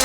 Hi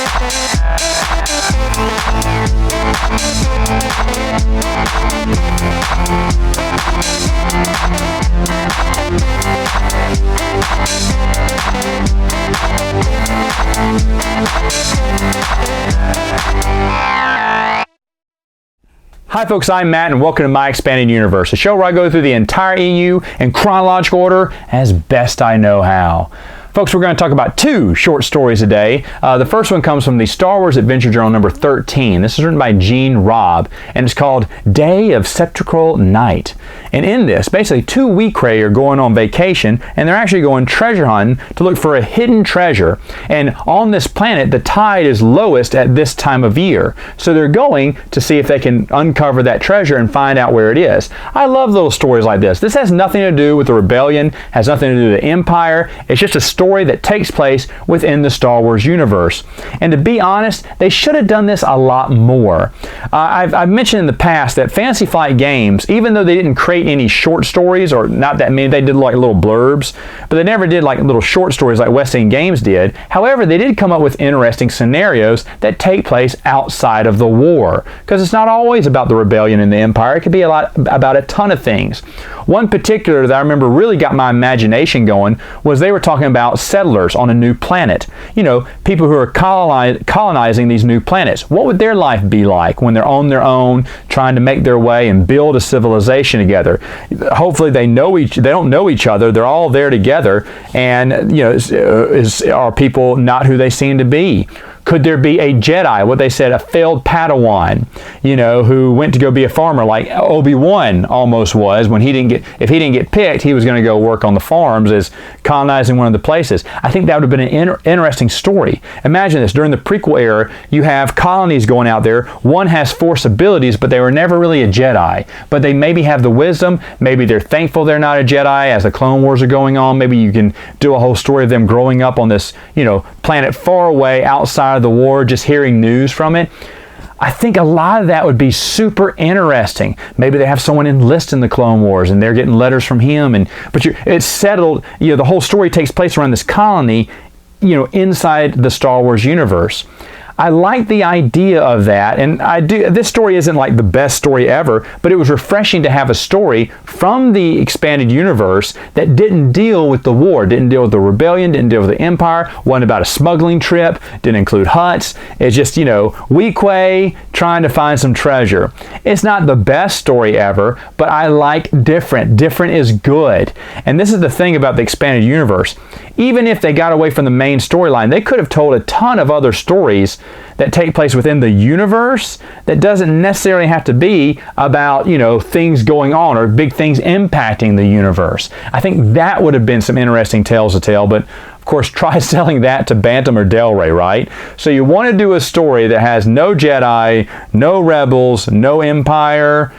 folks, I'm Matt and welcome to My Expanded Universe, a show where I go through the entire EU in chronological order as best I know how. Folks, we're going to talk about two short stories today. The first one comes from the Star Wars Adventure Journal number 13. This is written by Gene Robb, and it's called Day of Sepulchral Night. And in this, basically two Weequay are going on vacation, and they're actually going treasure hunting to look for a hidden treasure. And on this planet, the tide is lowest at this time of year. So they're going to see if they can uncover that treasure and find out where it is. I love little stories like this. This has nothing to do with the rebellion, has nothing to do with the Empire. It's just a story that takes place within the Star Wars universe. And to be honest, they should have done this a lot more. I've mentioned in the past that Fantasy Flight Games, even though they didn't create any short stories, or not that many, they did like little blurbs, but they never did like little short stories like West End Games did. However, they did come up with interesting scenarios that take place outside of the war, because it's not always about the rebellion and the Empire. It could be a lot about a ton of things. One particular that I remember really got my imagination going was they were talking about settlers on a new planet. You know, people who are colonizing these new planets. What would their life be like when they're on their own, trying to make their way and build a civilization together? Hopefully they don't know each other. They're all there together, and you know, are people not who they seem to be? Could there be a Jedi, what they said, a failed Padawan, you know, who went to go be a farmer like Obi-Wan almost was when if he didn't get picked, he was going to go work on the farms as colonizing one of the places. I think that would have been an interesting story. Imagine this, during the prequel era, you have colonies going out there. One has Force abilities, but they were never really a Jedi. But they maybe have the wisdom, maybe they're thankful they're not a Jedi as the Clone Wars are going on. Maybe you can do a whole story of them growing up on this, you know, planet far away outside of the war, just hearing news from it. I think a lot of that would be super interesting. Maybe they have someone enlist in the Clone Wars and they're getting letters from him, but it's settled, you know, the whole story takes place around this colony, you know, inside the Star Wars universe. I like the idea of that, and this story isn't like the best story ever, but it was refreshing to have a story from the expanded universe that didn't deal with the war, didn't deal with the rebellion, didn't deal with the Empire, wasn't about a smuggling trip, didn't include huts. It's just, you know, Weequay trying to find some treasure. It's not the best story ever, but I like different. Different is good. And this is the thing about the expanded universe. Even if they got away from the main storyline, they could have told a ton of other stories that take place within the universe that doesn't necessarily have to be about, you know, things going on or big things impacting the universe. I think that would have been some interesting tales to tell, but of course, try selling that to Bantam or Del Rey, right? So you want to do a story that has no Jedi, no rebels, no Empire,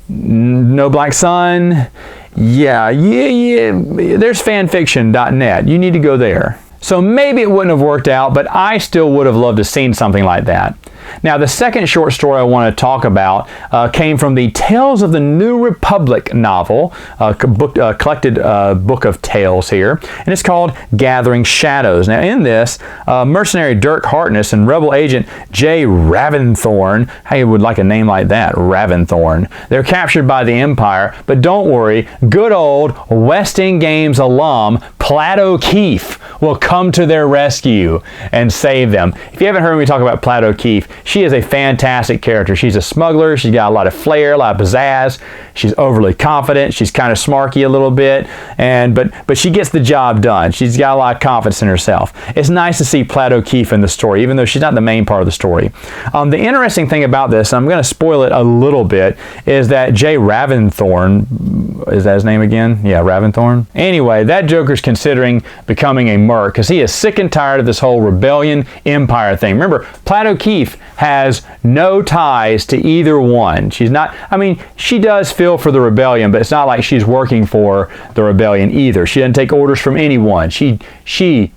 no Black Sun. Yeah, there's fanfiction.net. You need to go there. So maybe it wouldn't have worked out, but I still would have loved to have seen something like that. Now, the second short story I want to talk about came from the Tales of the New Republic novel, collected book of tales here, and it's called Gathering Shadows. Now, in this, mercenary Dirk Harkness and rebel agent Jay Raventhorn, how you would like a name like that, Raventhorn, they're captured by the Empire, but don't worry, good old West End Games alum Platt O'Keefe will come to their rescue and save them. If you haven't heard me talk about Platt O'Keefe, she is a fantastic character. She's a smuggler. She's got a lot of flair, a lot of pizzazz. She's overly confident. She's kind of smarky a little bit, but she gets the job done. She's got a lot of confidence in herself. It's nice to see Platt O'Keefe in the story, even though she's not the main part of the story. The interesting thing about this, and I'm going to spoil it a little bit, is that Jay Raventhorn, is that his name again? Yeah, Raventhorn. Anyway, that Joker's considering becoming a merc because he is sick and tired of this whole rebellion empire thing. Remember, Platt O'Keefe has no ties to either one. She's not, I mean, she does feel for the rebellion, but it's not like she's working for the rebellion either. She doesn't take orders from anyone. She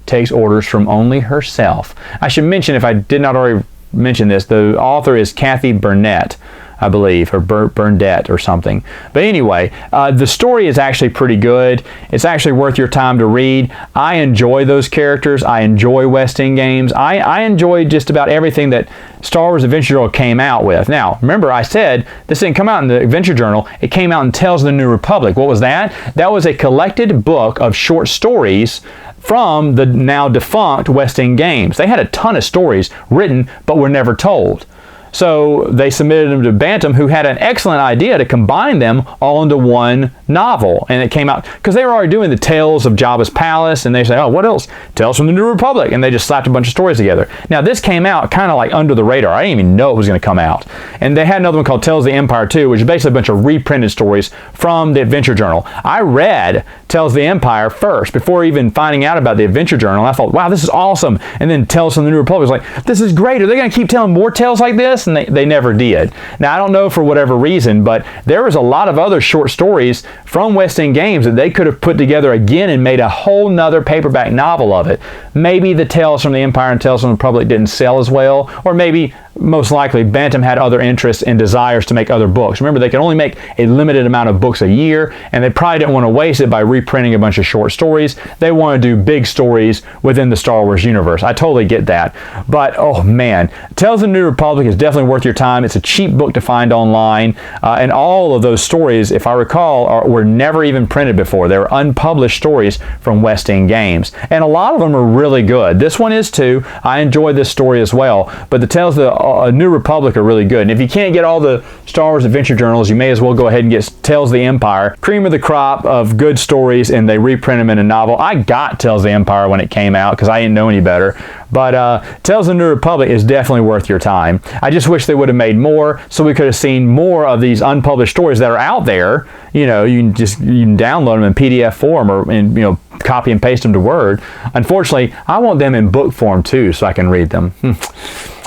takes orders from only herself. I should mention, if I did not already mention this, the author is Kathy Burnett. I believe, or Burnett or something. But anyway, the story is actually pretty good. It's actually worth your time to read. I enjoy those characters. I enjoy West End games. I enjoy just about everything that Star Wars Adventure Journal came out with. Now, remember I said this didn't come out in the Adventure Journal. It came out in Tales of the New Republic. What was that? That was a collected book of short stories from the now defunct West End Games. They had a ton of stories written but were never told. So they submitted them to Bantam, who had an excellent idea to combine them all into one novel. And it came out, because they were already doing the Tales of Jabba's Palace, and they say, oh, what else? Tales from the New Republic. And they just slapped a bunch of stories together. Now, this came out kind of like under the radar. I didn't even know it was going to come out. And they had another one called Tales of the Empire 2, which is basically a bunch of reprinted stories from the Adventure Journal. I read Tales of the Empire first, before even finding out about the Adventure Journal. I thought, wow, this is awesome. And then Tales from the New Republic was like, this is great. Are they going to keep telling more tales like this? And they never did. Now, I don't know for whatever reason, but there was a lot of other short stories from West End Games that they could have put together again and made a whole nother paperback novel of it. Maybe the Tales from the Empire and Tales from the Republic didn't sell as well, or maybe, most likely, Bantam had other interests and desires to make other books. Remember, they could only make a limited amount of books a year, and they probably didn't want to waste it by reprinting a bunch of short stories. They want to do big stories within the Star Wars universe. I totally get that. But, oh man, Tales of the New Republic is definitely worth your time. It's a cheap book to find online, and all of those stories, if I recall, were never even printed before. They were unpublished stories from West End Games, and a lot of them are really good. This one is too. I enjoyed this story as well, but the Tales of the New Republic are really good. And if you can't get all the Star Wars Adventure Journals, you may as well go ahead and get Tales of the Empire. Cream of the crop of good stories, and they reprint them in a novel. I got Tales of the Empire when it came out because I didn't know any better. But Tales of the New Republic is definitely worth your time. I just wish they would have made more, so we could have seen more of these unpublished stories that are out there. You know, you can download them in PDF form, or copy and paste them to Word. Unfortunately, I want them in book form too, so I can read them.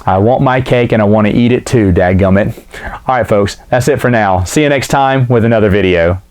I want my cake and I want to eat it too, dadgummit. All right, folks, that's it for now. See you next time with another video.